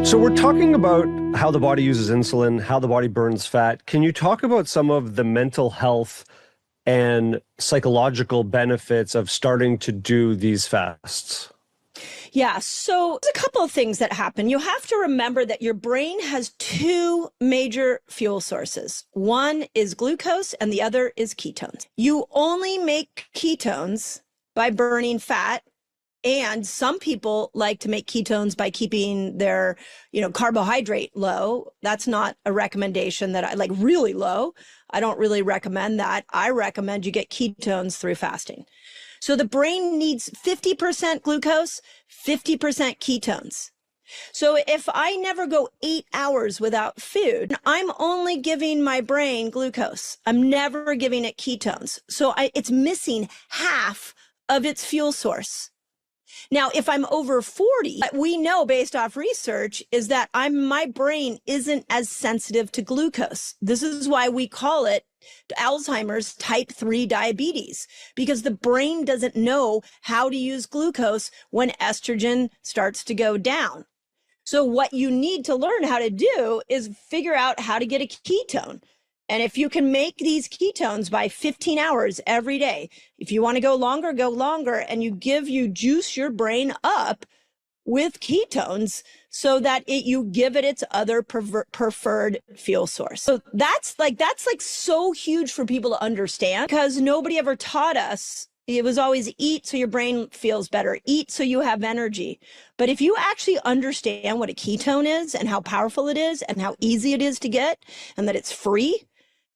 So we're talking about how the body uses insulin, how the body burns fat. Can you talk about some of the mental health and psychological benefits of starting to do these fasts? Yeah, so there's a couple of things that happen. You have to remember that your brain has two major fuel sources. One is glucose and the other is ketones. You only make ketones by burning fat. And some people like to make ketones by keeping their, carbohydrate low. That's not a recommendation that I like, really low. I don't really recommend that. I recommend you get ketones through fasting. So the brain needs 50% glucose, 50% ketones. So if I never go 8 hours without food, I'm only giving my brain glucose. I'm never giving it ketones. So it's missing half of its fuel source. Now, if I'm over 40, we know based off research is that my brain isn't as sensitive to glucose. This is why we call it Alzheimer's type 3 diabetes, because the brain doesn't know how to use glucose when estrogen starts to go down. So what you need to learn how to do is figure out how to get a ketone. And if you can make these ketones by 15 hours every day, if you want to go longer, and you juice your brain up with ketones so that you give it its other preferred fuel source. So that's so huge for people to understand, because nobody ever taught us. It was always eat so your brain feels better, eat so you have energy. But if you actually understand what a ketone is and how powerful it is and how easy it is to get and that it's free,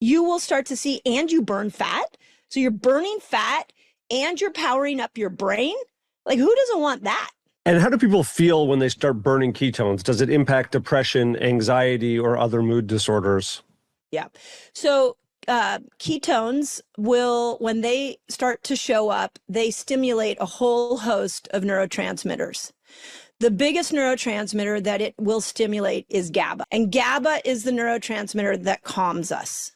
you will start to see, and you burn fat. So you're burning fat and you're powering up your brain. Like, who doesn't want that? And how do people feel when they start burning ketones? Does it impact depression, anxiety, or other mood disorders? Yeah. So ketones will, when they start to show up, they stimulate a whole host of neurotransmitters. The biggest neurotransmitter that it will stimulate is GABA. And GABA is the neurotransmitter that calms us.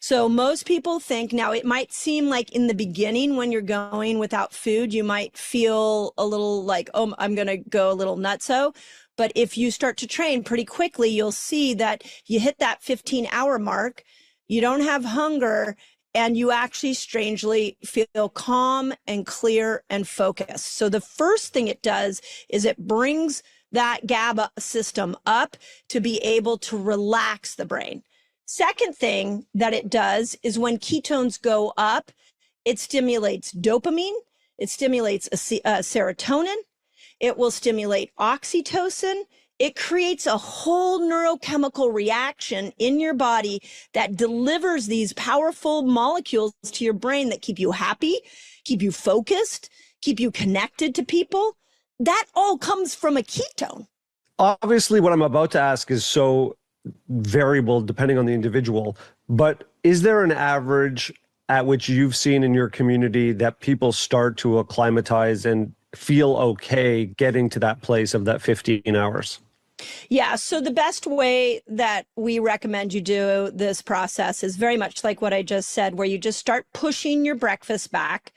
So most people think, now it might seem like in the beginning when you're going without food, you might feel a little like, oh, I'm going to go a little nutso. But if you start to train pretty quickly, you'll see that you hit that 15-hour mark, you don't have hunger, and you actually strangely feel calm and clear and focused. So the first thing it does is it brings that GABA system up to be able to relax the brain. Second thing that it does is when ketones go up, it stimulates dopamine, it stimulates serotonin, it will stimulate oxytocin. It creates a whole neurochemical reaction in your body that delivers these powerful molecules to your brain that keep you happy, keep you focused, keep you connected to people. That all comes from a ketone. Obviously, what I'm about to ask is so variable depending on the individual, but is there an average at which you've seen in your community that people start to acclimatize and feel okay getting to that place of that 15 hours? Yeah, so the best way that we recommend you do this process is very much like what I just said, where you just start pushing your breakfast back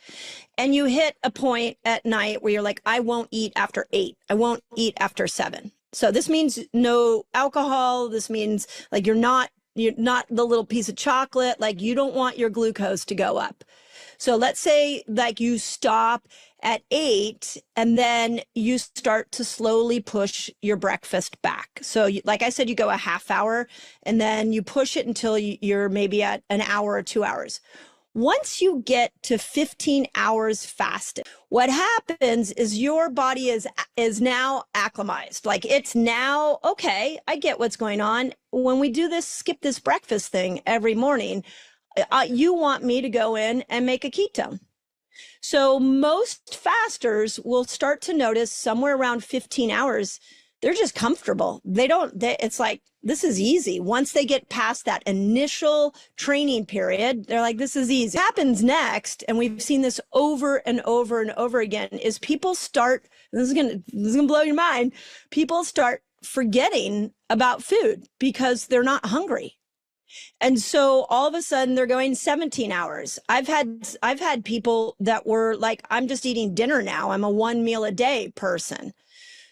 and you hit a point at night where you're like, I won't eat after 8. I won't eat after 7. So this means no alcohol. This means like you're not the little piece of chocolate. Like, you don't want your glucose to go up. So let's say like you stop at 8 and then you start to slowly push your breakfast back. So like I said, you go a half hour and then you push it until you're maybe at an hour or 2 hours. Once you get to 15 hours fasted, what happens is your body is now acclimatized. Like, it's now, okay, I get what's going on. When we do this, skip this breakfast thing every morning, you want me to go in and make a ketone. So most fasters will start to notice somewhere around 15 hours, they're just comfortable. It's like, this is easy. Once they get past that initial training period, they're like, this is easy. What happens next, and we've seen this over and over and over again, is people start, this is gonna blow your mind, people start forgetting about food because they're not hungry. And so all of a sudden they're going 17 hours. I've had people that were like, I'm just eating dinner now. I'm a 1 meal a day person.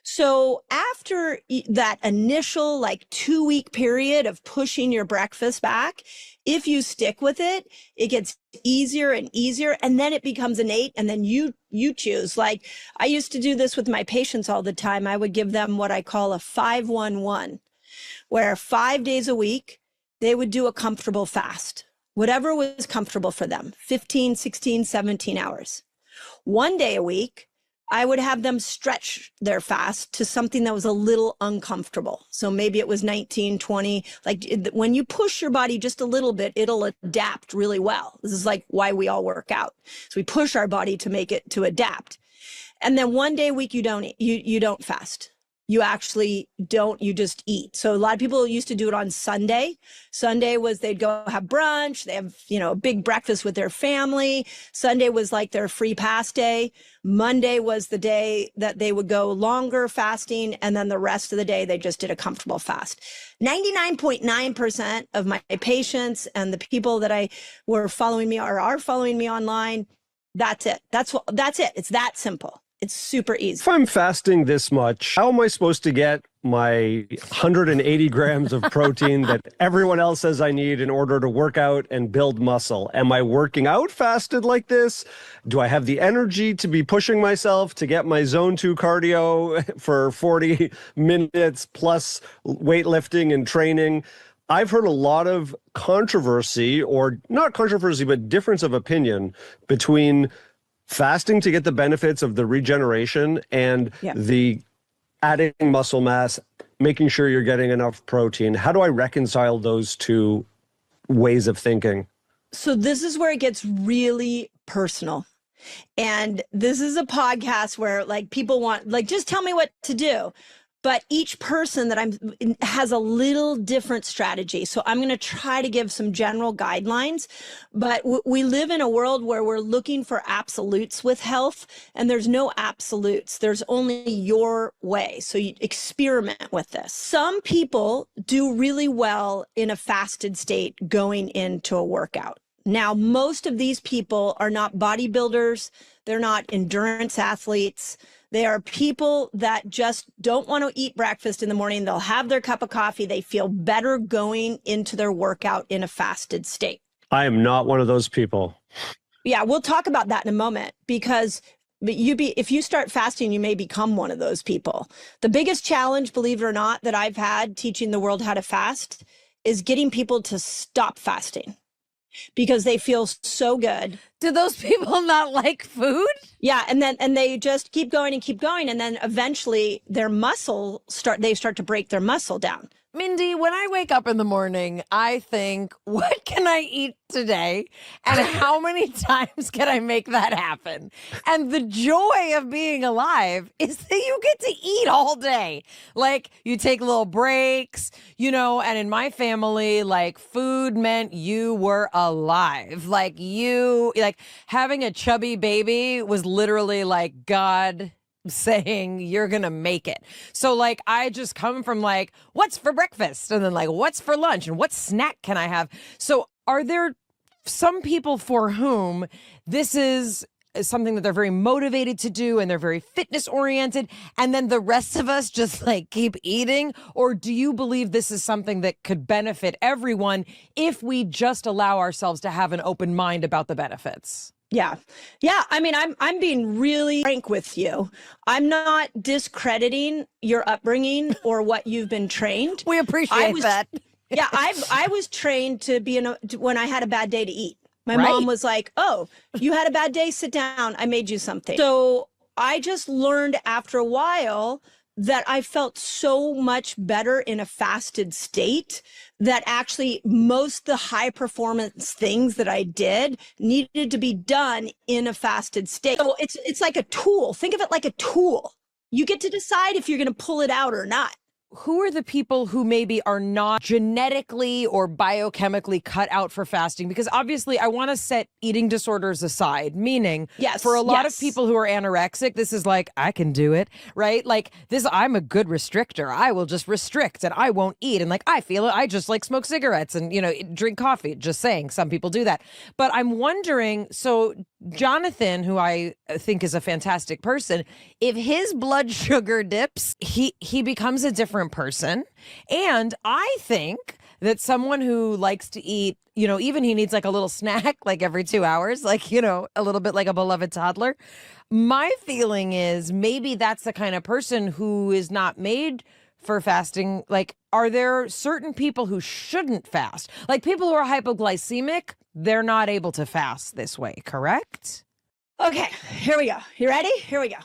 So after that initial like 2-week period of pushing your breakfast back, if you stick with it, it gets easier and easier. And then it becomes innate. And then you choose. Like I used to do this with my patients all the time. I would give them what I call a 5-1-1, where 5 days a week, they would do a comfortable fast, whatever was comfortable for them, 15, 16, 17 hours. 1 day a week, I would have them stretch their fast to something that was a little uncomfortable. So maybe it was 19, 20. Like when you push your body just a little bit, it'll adapt really well. This is like why we all work out. So we push our body to make it to adapt. And then 1 day a week, you don't fast. You actually don't, you just eat. So a lot of people used to do it on Sunday. Sunday was they'd go have brunch. They have, a big breakfast with their family. Sunday was like their free pass day. Monday was the day that they would go longer fasting. And then the rest of the day, they just did a comfortable fast. 99.9% of my patients and the people that I were following me or are following me online, that's it. That's it. It's that simple. It's super easy. If I'm fasting this much, how am I supposed to get my 180 grams of protein that everyone else says I need in order to work out and build muscle? Am I working out fasted like this? Do I have the energy to be pushing myself to get my zone 2 cardio for 40 minutes plus weightlifting and training? I've heard a lot of controversy, or not controversy, but difference of opinion between fasting to get the benefits of the regeneration and the adding muscle mass, making sure you're getting enough protein. How do I reconcile those two ways of thinking? So this is where it gets really personal. And this is a podcast where like people want, like, just tell me what to do. But each person that has a little different strategy. So I'm going to try to give some general guidelines, but we live in a world where we're looking for absolutes with health, and there's no absolutes. There's only your way. So you experiment with this. Some people do really well in a fasted state going into a workout. Now, most of these people are not bodybuilders. They're not endurance athletes. They are people that just don't want to eat breakfast in the morning. They'll have their cup of coffee. They feel better going into their workout in a fasted state. I am not one of those people. Yeah, we'll talk about that in a moment, because if you start fasting, you may become one of those people. The biggest challenge, believe it or not, that I've had teaching the world how to fast is getting people to stop fasting, because they feel so good. Do those people not like food? Yeah, and they just keep going, and then eventually their they start to break their muscle down. Mindy, when I wake up in the morning, I think, what can I eat today? And how many times can I make that happen? And the joy of being alive is that you get to eat all day. Like, you take little breaks, and in my family, like, food meant you were alive. Like, having a chubby baby was literally like God saying you're gonna make it. So like I just come from like, what's for breakfast, and then like, what's for lunch, and what snack can I have? So are there some people for whom this is something that they're very motivated to do and they're very fitness oriented, and then the rest of us just like keep eating? Or do you believe this is something that could benefit everyone if we just allow ourselves to have an open mind about the benefits? Yeah. I mean, I'm being really frank with you. I'm not discrediting your upbringing or what you've been trained. We appreciate that. Yeah, I was trained to be when I had a bad day to eat. My mom was like, "Oh, you had a bad day? Sit down. I made you something." So I just learned after a while that I felt so much better in a fasted state that actually most the high performance things that I did needed to be done in a fasted state. So it's like a tool. Think of it like a tool. You get to decide if you're going to pull it out or not. Who are the people who maybe are not genetically or biochemically cut out for fasting? Because obviously I want to set eating disorders aside, meaning for a lot of people who are anorexic, this is like, I can do it, right? Like this, I'm a good restrictor. I will just restrict and I won't eat. And like, I feel it. I just like smoke cigarettes and, drink coffee. Just saying, some people do that. But I'm wondering, so Jonathan, who I think is a fantastic person, if his blood sugar dips, he becomes a different person. And I think that someone who likes to eat, even he needs like a little snack like every 2 hours, like, a little bit like a beloved toddler. My feeling is maybe that's the kind of person who is not made for fasting. Like, are there certain people who shouldn't fast? Like people who are hypoglycemic, they're not able to fast this way, correct? Okay, here we go. You ready? Here we go.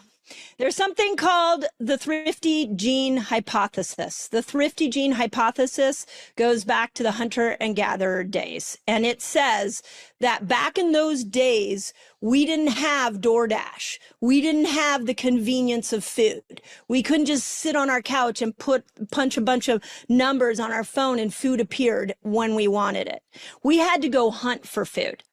There's something called the Thrifty gene hypothesis. The Thrifty gene hypothesis goes back to the hunter and gatherer days. And it says that back in those days, we didn't have DoorDash. We didn't have the convenience of food. We couldn't just sit on our couch and punch a bunch of numbers on our phone and food appeared when we wanted it. We had to go hunt for food.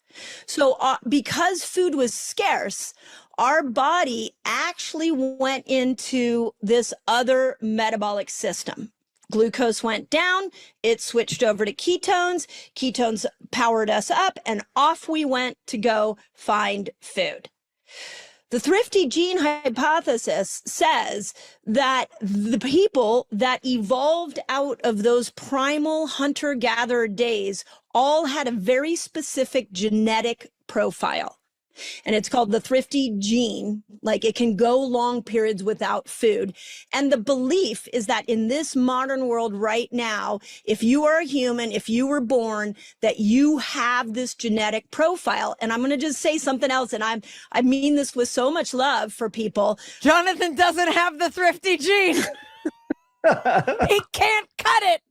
So because food was scarce, our body actually went into this other metabolic system. Glucose went down, it switched over to ketones, ketones powered us up, and off we went to go find food. The Thrifty gene hypothesis says that the people that evolved out of those primal hunter-gatherer days all had a very specific genetic profile. And it's called the Thrifty gene. Like it can go long periods without food. And the belief is that in this modern world right now, if you are a human, if you were born, that you have this genetic profile. And I'm going to just say something else. And I mean this with so much love for people. Jonathan doesn't have the Thrifty gene. He can't cut it.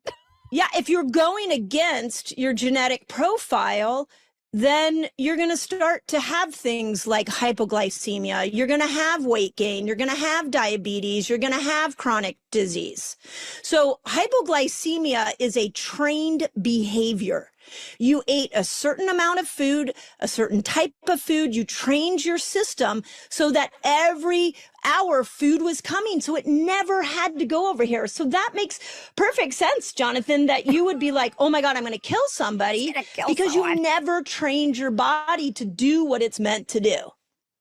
Yeah. If you're going against your genetic profile, then you're going to start to have things like hypoglycemia. You're going to have weight gain. You're going to have diabetes. You're going to have chronic disease. So hypoglycemia is a trained behavior. You ate a certain amount of food, a certain type of food. You trained your system so that every hour food was coming. So it never had to go over here. So that makes perfect sense, Jonathan, that you would be like, oh my God, I'm going to kill somebody because you never trained your body to do what it's meant to do.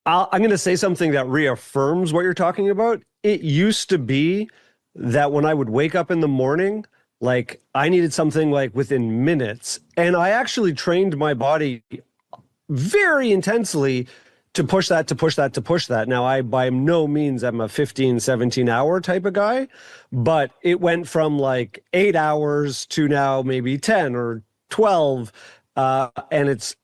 I'm going to say something that reaffirms what you're talking about. It used to be that when I would wake up in the morning, like I needed something like within minutes. And I actually trained my body very intensely to push that. Now, I by no means am a 15, 17 hour type of guy, but it went from like 8 hours to now maybe 10 or 12. And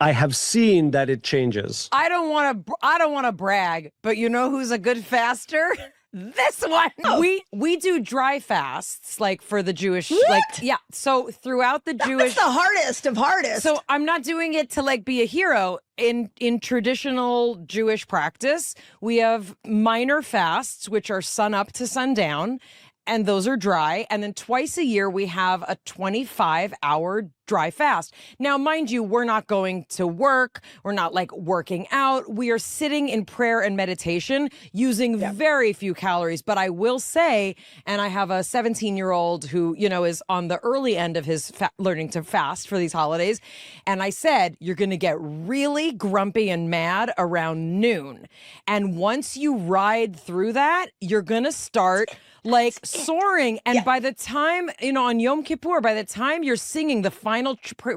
I have seen that it changes. I don't want to brag, but you know who's a good faster? This one. Oh. We do dry fasts, like for the Jewish, What? like, yeah. So throughout the Jewish, That's the hardest of hardest. so I'm not doing it to like be a hero. In traditional Jewish practice, we have minor fasts, which are sun up to sundown, and those are dry. And then twice a year, we have a 25-hour dry fast. Now, mind you, we're not going to work. We're not like working out. We are sitting in prayer and meditation using very few calories. But I will say, and I have a 17-year-old who, is on the early end of his learning to fast for these holidays. And I said, you're going to get really grumpy and mad around noon. And once you ride through that, you're going to start like soaring. And by the time, on Yom Kippur, by the time you're singing the final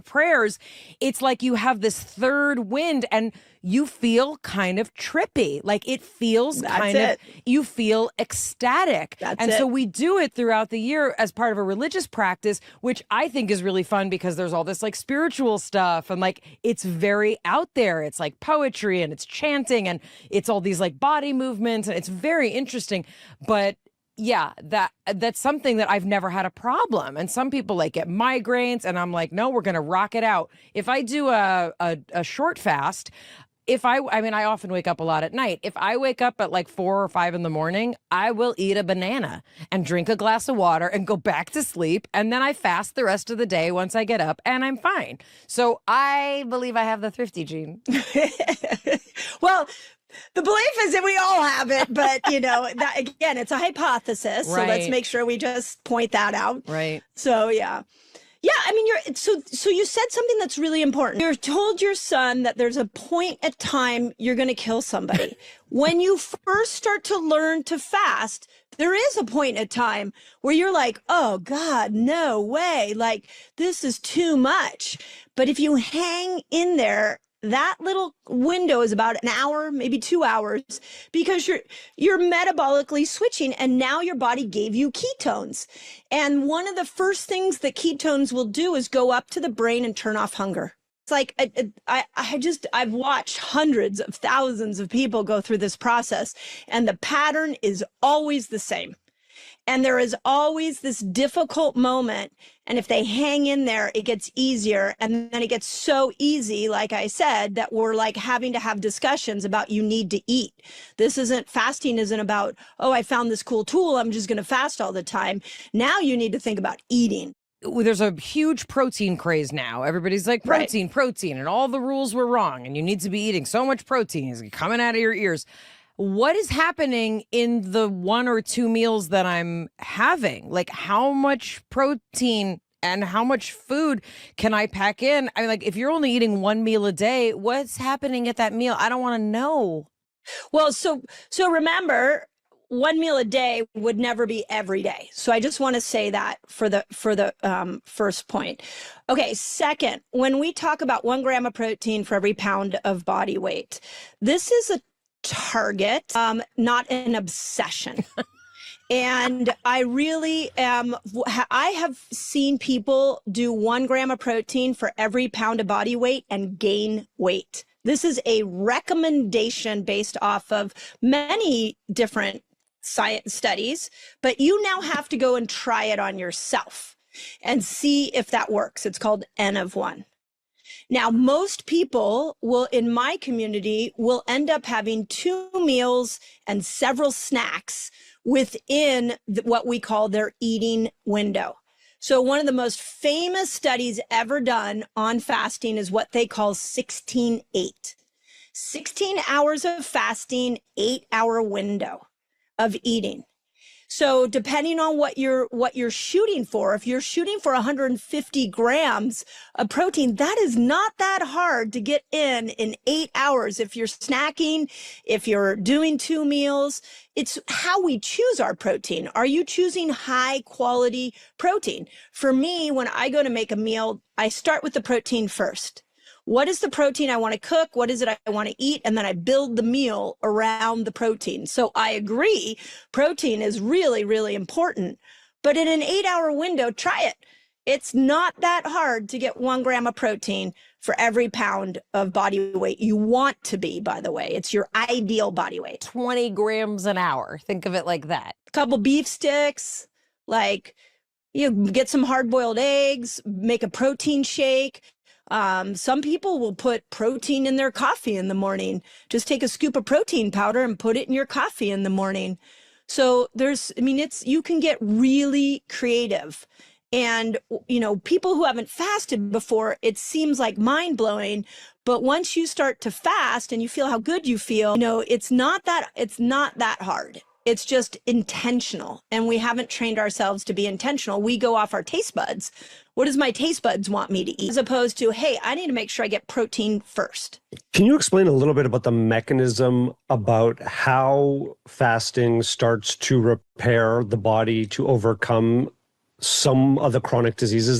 prayers, it's like you have this third wind and you feel kind of trippy. Like it feels you feel ecstatic. So we do it throughout the year as part of a religious practice, which I think is really fun because there's all this like spiritual stuff and like it's very out there. It's like poetry and it's chanting and it's all these like body movements and it's very interesting. But yeah, that's something that I've never had a problem. And some people like get migraines and I'm like, no, we're going to rock it out. If I do a short fast, I often wake up a lot at night. If I wake up at like 4 or 5 in the morning, I will eat a banana and drink a glass of water and go back to sleep. And then I fast the rest of the day once I get up and I'm fine. So I believe I have the Thrifty gene. Well, the belief is that we all have it, but that, again, it's a hypothesis. So let's make sure we just point that out. Right. So yeah. Yeah, I mean, so you said something that's really important. You're told your son that there's a point at time you're going to kill somebody. When you first start to learn to fast, there is a point at time where you're like, oh God, no way. Like, this is too much. But if you hang in there, that little window is about an hour, maybe 2 hours, because you're metabolically switching, and now your body gave you ketones. And one of the first things that ketones will do is go up to the brain and turn off hunger. It's like I've watched hundreds of thousands of people go through this process, and the pattern is always the same. And there is always this difficult moment. And if they hang in there, it gets easier. And then it gets so easy, like I said, that we're like having to have discussions about you need to eat. Fasting isn't about, oh, I found this cool tool, I'm just going to fast all the time. Now you need to think about eating. There's a huge protein craze now. Everybody's like, protein, Right. protein, and all the rules were wrong. And you need to be eating so much protein. It's coming out of your ears. What is happening in the 1 or 2 meals that I'm having? Like, how much protein and how much food can I pack in? I mean, like, if you're only eating 1 meal a day, what's happening at that meal? I don't want to know. Well, so remember, 1 meal a day would never be every day. So I just want to say that for the first point. Okay. Second, when we talk about 1 gram of protein for every pound of body weight, this is a target, not an obsession. And I have seen people do 1 gram of protein for every pound of body weight and gain weight. This is a recommendation based off of many different science studies, but you now have to go and try it on yourself and see if that works. It's called N of 1. Now, most people in my community will end up having 2 meals and several snacks within what we call their eating window. So one of the most famous studies ever done on fasting is what they call 16-8. 16 hours of fasting, 8-hour window of eating. So depending on what you're shooting for, if you're shooting for 150 grams of protein, that is not that hard to get in 8 hours. If you're snacking, if you're doing 2 meals, it's how we choose our protein. Are you choosing high quality protein? For me, when I go to make a meal, I start with the protein first. What is the protein I want to cook? What is it I want to eat? And then I build the meal around the protein. So I agree, protein is really, really important. But in an 8-hour window, try it. It's not that hard to get 1 gram of protein for every pound of body weight you want to be, by the way. It's your ideal body weight. 20 grams an hour. Think of it like that. A couple beef sticks, like you get some hard-boiled eggs, make a protein shake. Some people will put protein in their coffee in the morning. Just take a scoop of protein powder and put it in your coffee in the morning. So you can get really creative. And, people who haven't fasted before, it seems like mind blowing. But once you start to fast and you feel how good you feel, it's not that hard. It's just intentional. And we haven't trained ourselves to be intentional. We go off our taste buds. What does my taste buds want me to eat? As opposed to, hey, I need to make sure I get protein first. Can you explain a little bit about the mechanism about how fasting starts to repair the body to overcome some of the chronic diseases that